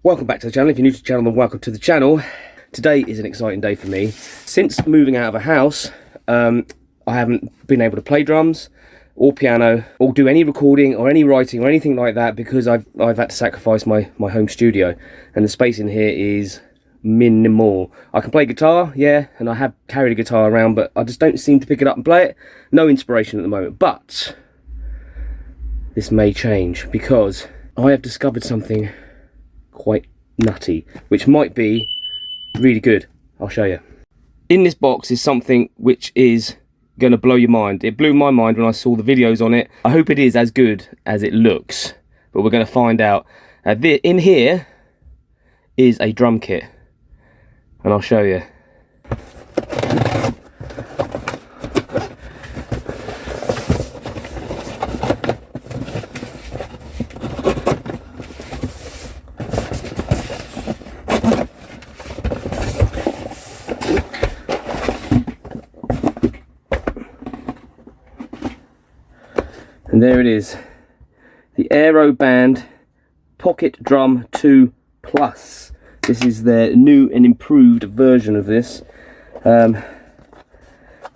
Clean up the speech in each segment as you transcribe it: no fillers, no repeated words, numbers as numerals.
Welcome back to the channel. If you're new to the channel, then welcome to the channel. Today is an exciting day for me. Since moving out of a house, I haven't been able to play drums or piano or do any recording or any writing or anything like that because I've had to sacrifice my home studio, and the space in here is minimal. I can play guitar, yeah, and I have carried a guitar around, but I just don't seem to pick it up and play it. No inspiration at the moment, but this may change because I have discovered something quite nutty, which might be really good. I'll show you. In this box is something which is going to blow your mind. It blew my mind when I saw the videos on it. I hope it is as good as it looks, but we're going to find out. In here is a drum kit, and I'll show you. And there it is, the Aeroband Pocket Drum 2 Plus. This is their new and improved version of this. And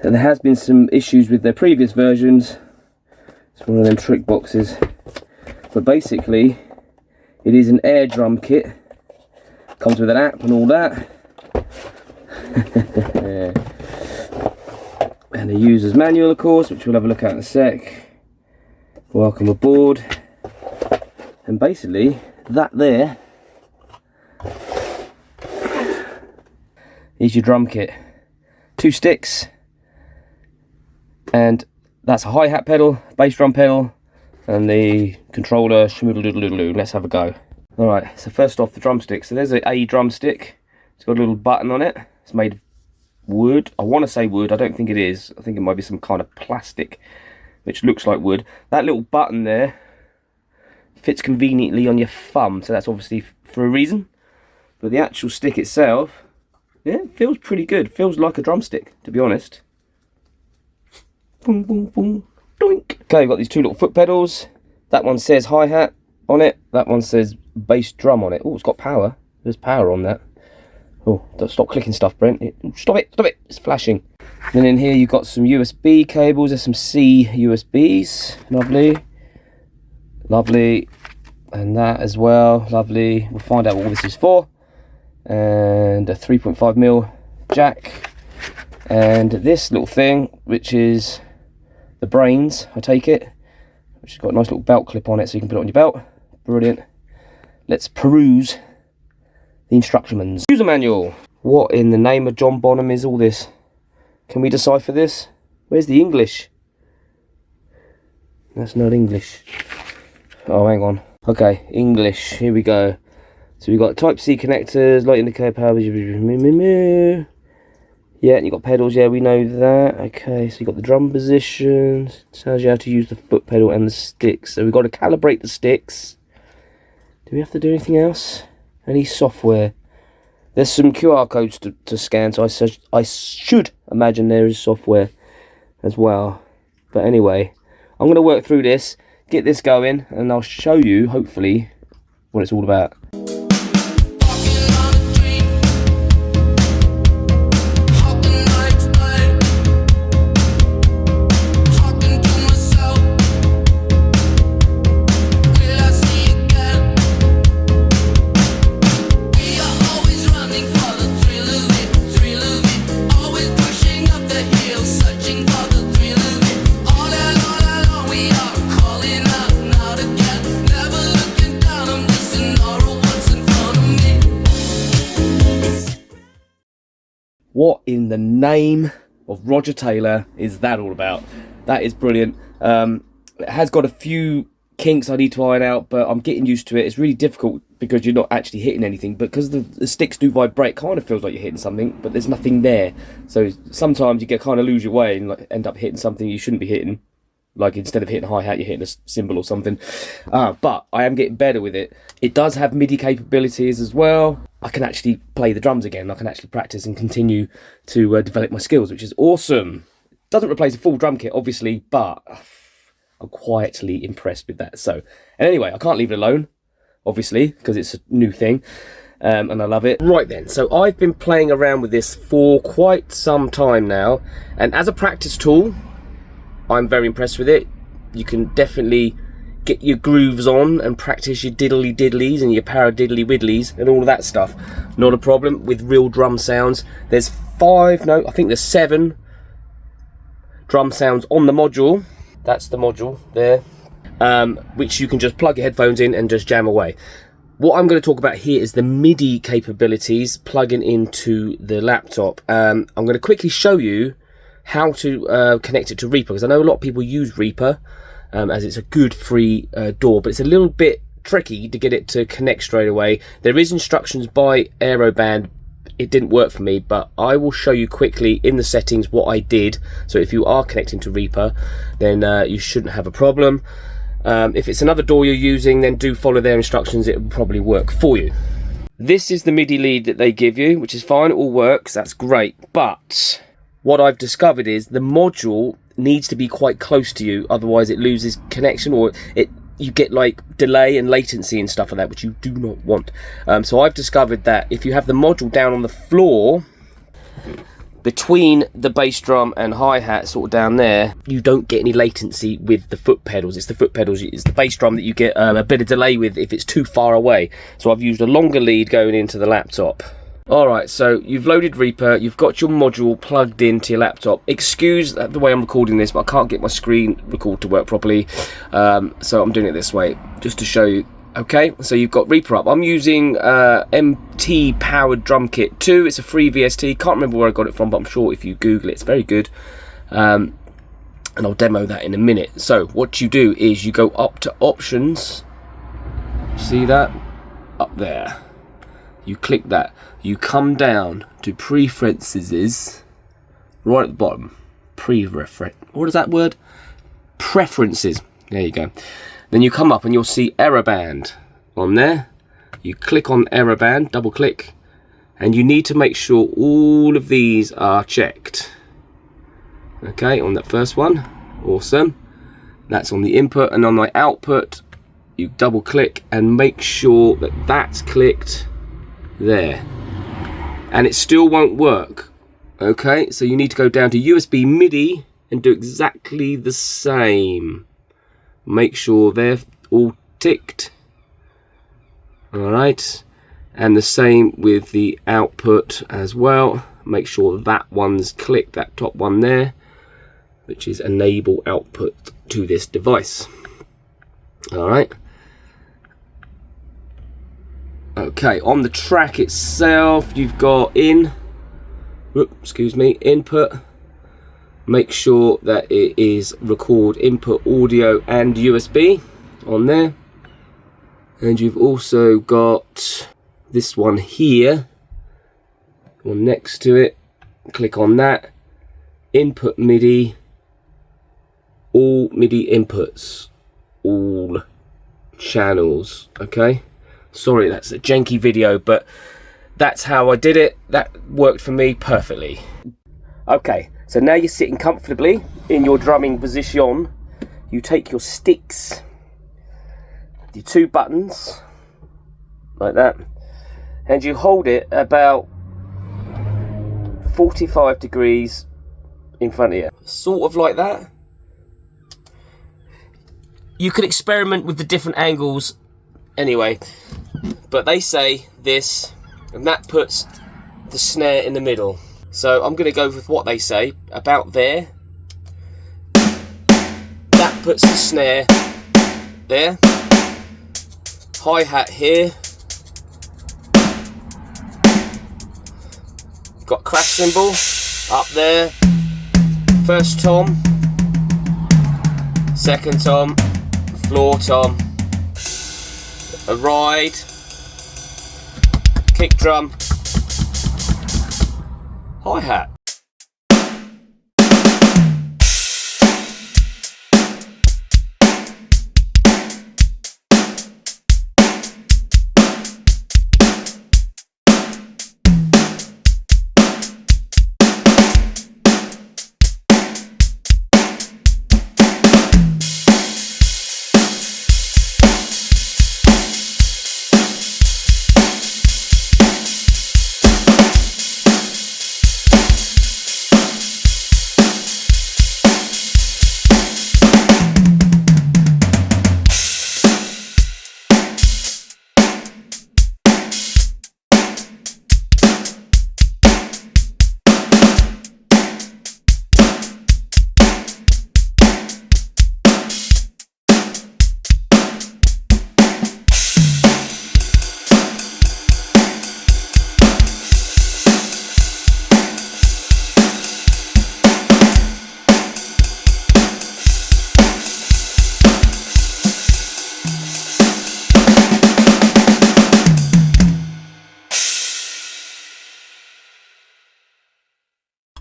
there has been some issues with their previous versions. It's one of them trick boxes. But basically, it is an air drum kit. Comes with an app and all that. And a user's manual, of course, which we'll have a look at in a sec. Welcome aboard. And basically that there is your drum kit. 2 sticks, and that's a hi-hat pedal, bass drum pedal, and the controller. Let's have a go. Alright, so first off, the drumstick. So there's a drumstick. It's got a little button on it. It's made of wood. I want to say wood, I don't think it is. I think it might be some kind of plastic which looks like wood. That little button there fits conveniently on your thumb, so that's obviously for a reason. But the actual stick itself, yeah, it feels pretty good. It feels like a drumstick, to be honest. Boom, boom, boom, doink. Okay, we've got these 2 little foot pedals. That one says hi-hat on it. That one says bass drum on it. Oh, it's got power. There's power on that. Oh, don't stop clicking stuff, Brent. Stop it, it's flashing. Then in here you've got some USB cables. There's some C USBs. Lovely. Lovely. And that as well. Lovely. We'll find out what all this is for. And a 3.5mm jack. And this little thing, which is the brains, I take it. Which has got a nice little belt clip on it, so you can put it on your belt. Brilliant. Let's peruse the instructions. User manual. What in the name of John Bonham is all this? Can we decipher this? Where's the English? That's not English. Oh, hang on. Okay, English. Here we go. So we've got Type-C connectors, light indicator power. Yeah, and you've got pedals. Yeah, we know that. Okay, so you've got the drum positions. Tells you how to use the foot pedal and the sticks. So we've got to calibrate the sticks. Do we have to do anything else? Any software? There's some QR codes to scan, so I should imagine there is software as well. But anyway, I'm going to work through this, get this going, and I'll show you, hopefully, what it's all about. What in the name of Roger Taylor is that all about? That is brilliant. It has got a few kinks I need to iron out, but I'm getting used to it. It's really difficult because you're not actually hitting anything, but because the sticks do vibrate, it kind of feels like you're hitting something, but there's nothing there. So sometimes you kind of lose your way and end up hitting something you shouldn't be hitting. Like instead of hitting hi-hat, you're hitting a cymbal or something. But I am getting better with it. It does have Midi capabilities as well. I can actually play the drums again. I can actually practice and continue to develop my skills, which is awesome. Doesn't replace a full drum kit, obviously, but I'm quietly impressed with that. So, and anyway, I can't leave it alone. obviously, because it's a new thing. And I love it. Right then, so I've been playing around with this for quite some time now, and as a practice tool, I'm very impressed with it. You can definitely get your grooves on and practice your diddly diddlies and your paradiddly widdlies and all of that stuff. Not a problem with real drum sounds. There's 7 drum sounds on the module. That's the module there, which you can just plug your headphones in and just jam away. What I'm going to talk about here is the MIDI capabilities plugging into the laptop. I'm going to quickly show you how to connect it to Reaper, because I know a lot of people use Reaper as it's a good free DAW, but it's a little bit tricky to get it to connect straight away. There is instructions by Aeroband. It didn't work for me, but I will show you quickly in the settings what I did. So if you are connecting to Reaper, then you shouldn't have a problem. If it's another DAW you're using, then do follow their instructions. It will probably work for you. This is the MIDI lead that they give you, which is fine. It all works. That's great. But what I've discovered is the module needs to be quite close to you, otherwise it loses connection, or you get like delay and latency and stuff like that, which you do not want. So I've discovered that if you have the module down on the floor between the bass drum and hi-hat, sort of down there, you don't get any latency with the foot pedals. It's the foot pedals, it's the bass drum that you get a bit of delay with if it's too far away. So I've used a longer lead going into the laptop. Alright, so you've loaded Reaper, you've got your module plugged into your laptop. Excuse the way I'm recording this, but I can't get my screen record to work properly, so I'm doing it this way, just to show you. Okay, so you've got Reaper up. I'm using MT Powered Drum Kit 2. It's a free VST. Can't remember where I got it from, but I'm sure if you Google it, it's very good. And I'll demo that in a minute. So what you do is you go up to Options. See that? Up there. You click that. You come down to Preferences, right at the bottom. What is that word? Preferences. There you go. Then you come up and you'll see Aeroband on there. You click on Aeroband, double click, and you need to make sure all of these are checked. Okay, on that first one, awesome. That's on the input, and on the output, you double click and make sure that that's clicked there. And it still won't work. Okay, so you need to go down to USB MIDI and do exactly the same. Make sure they're all ticked. Alright, and the same with the output as well. Make sure that one's clicked, that top one there, which is enable output to this device. Alright. Okay, on the track itself, you've got input. Make sure that it is record input audio and USB on there. And you've also got this one here, one next to it. Click on that. Input MIDI, all MIDI inputs, all channels. Okay. Sorry, that's a janky video, but that's how I did it. That worked for me perfectly. Okay, so now you're sitting comfortably in your drumming position. You take your sticks, your 2 buttons, like that, and you hold it about 45 degrees in front of you. Sort of like that. You could experiment with the different angles anyway, but they say this, and that puts the snare in the middle. So I'm going to go with what they say, about there. That puts the snare there. Hi-hat here. Got crash cymbal up there. First tom, second tom, floor tom. A ride, kick drum, hi-hat.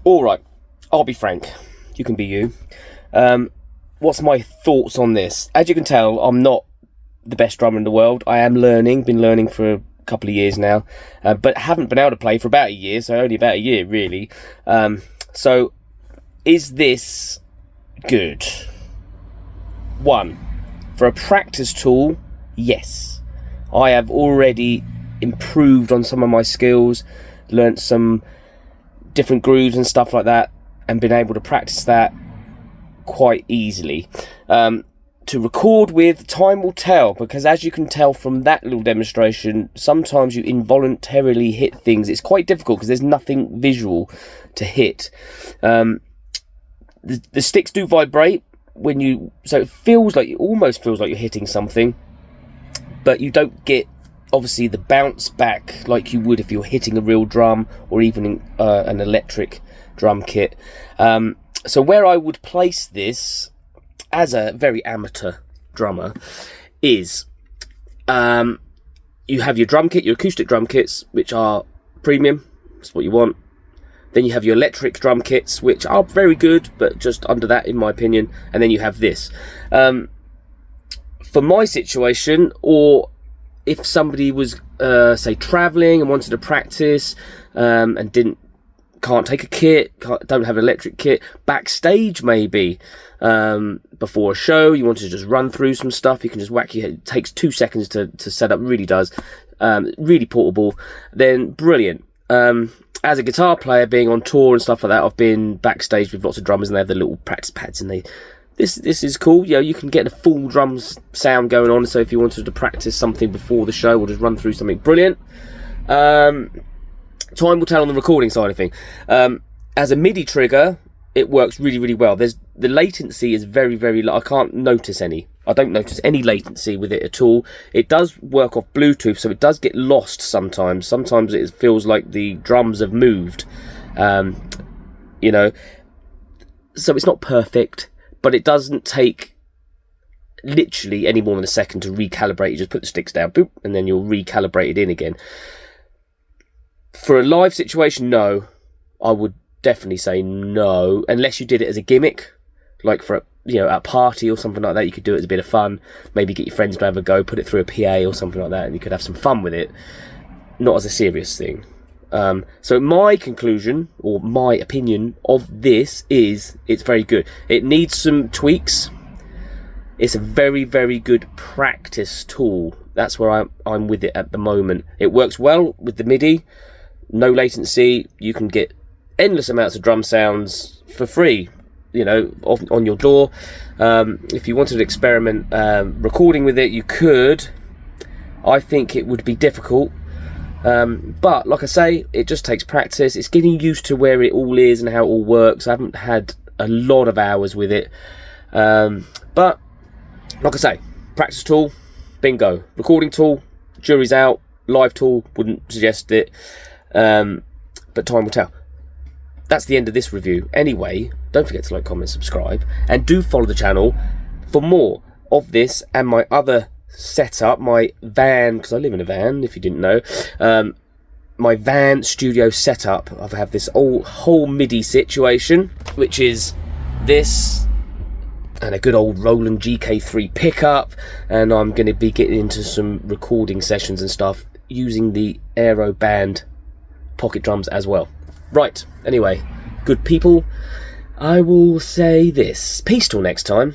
Alright, I'll be frank. You can be you. What's my thoughts on this? As you can tell, I'm not the best drummer in the world. I am learning, been learning for a couple of years now, but haven't been able to play for about a year, so only about a year really. So is this good? One, for a practice tool, yes. I have already improved on some of my skills, learnt some different grooves and stuff like that, and been able to practice that quite easily. To record with, time will tell, because as you can tell from that little demonstration, sometimes you involuntarily hit things. It's quite difficult because there's nothing visual to hit. The sticks do vibrate when you, so it feels like, it almost feels like you're hitting something, but you don't get obviously the bounce back like you would if you're hitting a real drum or even an electric drum kit. So where I would place this as a very amateur drummer is you have your drum kit, your acoustic drum kits, which are premium, that's what you want. Then you have your electric drum kits, which are very good, but just under that in my opinion. And then you have this. For my situation, or if somebody was say traveling and wanted to practice and can't take a kit, don't have an electric kit, backstage maybe, before a show, you want to just run through some stuff, you can just whack your head. It takes 2 seconds to set up, really does, really portable, then brilliant. As a guitar player, being on tour and stuff like that, I've been backstage with lots of drummers and they have the little practice pads, and this is cool. You can get the full drums sound going on, so if you wanted to practice something before the show or just run through something, brilliant. Time will tell on the recording side of things. As a MIDI trigger, it works really, really well. The latency is very, very low. I don't notice any latency with it at all. It does work off Bluetooth, so it does get lost sometimes. Sometimes it feels like the drums have moved, you know. So it's not perfect, but it doesn't take literally any more than a second to recalibrate. You just put the sticks down, boop, and then you'll recalibrate it in again. For a live situation, no. I would definitely say no, unless you did it as a gimmick, like for a party or something like that. You could do it as a bit of fun, maybe get your friends to have a go, put it through a PA or something like that, and you could have some fun with it, not as a serious thing. So my conclusion, or my opinion of this is, it's very good. It needs some tweaks. It's a very, very good practice tool. That's where I'm with it at the moment. It works well with the MIDI, no latency. You can get endless amounts of drum sounds for free, on your door. If you wanted to experiment recording with it, you could. I think it would be difficult, but like I say, it just takes practice. It's getting used to where it all is and how it all works. I haven't had a lot of hours with it, but like I say, practice tool, bingo. Recording tool, jury's out. Live tool, wouldn't suggest it, but time will tell. That's the end of this review. Anyway, don't forget to like, comment, subscribe, and do follow the channel for more of this and my other setup, my van, because I live in a van, if you didn't know, my van studio setup. I have this whole MIDI situation, which is this, and a good old Roland GK3 pickup, and I'm going to be getting into some recording sessions and stuff using the Aeroband Pocket Drums as well. Right, anyway, good people, I will say this. Peace till next time.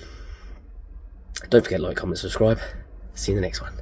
Don't forget to like, comment, subscribe. See you in the next one.